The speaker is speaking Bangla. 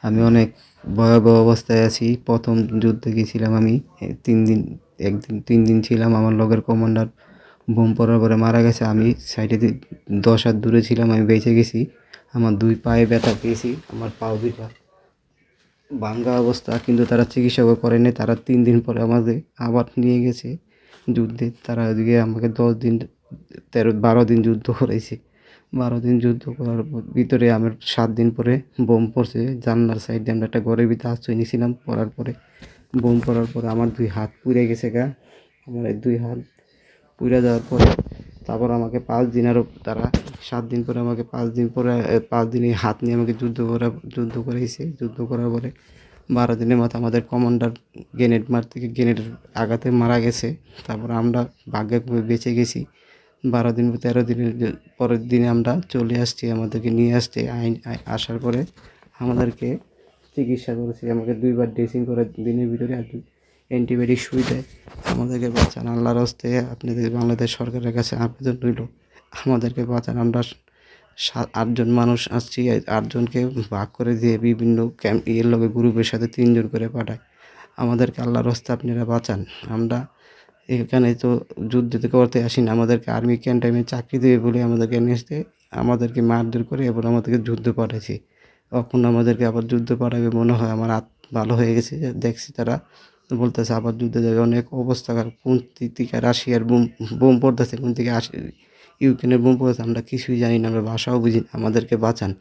আমি অনেক ভয়াবহ অবস্থায় আছি। প্রথম যুদ্ধে গেছিলাম আমি ৩ দিন, একদিন ৩ দিন ছিলাম। আমার লগের কমান্ডার বোম পড়ার পরে মারা গেছে। আমি সাইডে ১০ হাত দূরে ছিলাম, আমি বেঁচে গেছি। আমার ২ পায়ে ব্যথা পেয়েছি, আমার পাও ২টা ভাঙ্গা অবস্থা, কিন্তু তারা চিকিৎসাও করেনি। তারা ৩ দিন পরে আমাদের আবার নিয়ে গেছে যুদ্ধে। তারা ওদিকে আমাকে ১০ দিন ১৩-১২ দিন যুদ্ধ করাইছে। ১২ দিন যুদ্ধ করার ভিতরে আমার ৭ দিন পরে বোম পড়ছে জানলার সাইড দিয়ে। আমরা একটা ঘরের ভিতরে আশ্রয় নিয়েছিলাম। পড়ার পরে বোম পড়ার পরে আমার ২ হাত পুড়ে গেছে গা। আমার এই ২ হাত পুড়ে যাওয়ার পরে তারপর আমাকে ৫ দিন আরও তারা ৭ দিন পরে আমাকে ৫ দিন পরে ৫ দিন এই হাত নিয়ে আমাকে যুদ্ধ করাইছে। যুদ্ধ করার পরে ১২ দিনের মাথায় আমাদের কমান্ডার গ্রেনেডের আঘাতে মারা গেছে। তারপর আমরা ভাগ্যক্রমে বেঁচে গেছি। ১২ দিন ১৩ দিনের পরের দিনে আমরা চলে আসছি, আমাদেরকে নিয়ে আসছে। আসার পরে আমাদেরকে চিকিৎসা করেছে। আমাকে ২ বার ড্রেসিং করে দিনের ভিতরে আর অ্যান্টিবায়োটিক সুই দেয়। আমাদেরকে বাঁচান, আল্লাহর হস্তে আপনাদের বাংলাদেশ সরকারের কাছে আবেদন রইল, আমাদেরকে বাঁচান। আমরা ৮ জন মানুষ আসছি, ৮ জনকে ভাগ করে দিয়ে বিভিন্ন ক্যাম্প লগে গ্রুপের সাথে ৩ জন করে পাঠায়। আমাদেরকে আল্লাহর হস্তে আপনারা বাঁচান। আমরা এখানে তো যুদ্ধ করতে আসি না, আমাদেরকে আর্মি ক্যান্টামে চাকরি দেবে বলে আমাদেরকে নিয়ে আসতে, আমাদেরকে মারধর করে এবার আমাদেরকে যুদ্ধ পাঠাইছে। কখন আমাদেরকে আবার যুদ্ধ পাঠাবে মনে হয়। আমার হাত ভালো হয়ে গেছে, দেখছি তারা বলতেছে আবার যুদ্ধে যাবে। অনেক অবস্থা খারাপ। কোন দিক থেকে রাশিয়ার বোম পড়তেছে, কোন থেকে ইউক্রেনের বোম পড়তেছে আমরা কিছুই জানি না, আমরা ভাষাও বুঝি না। আমাদেরকে বাঁচান।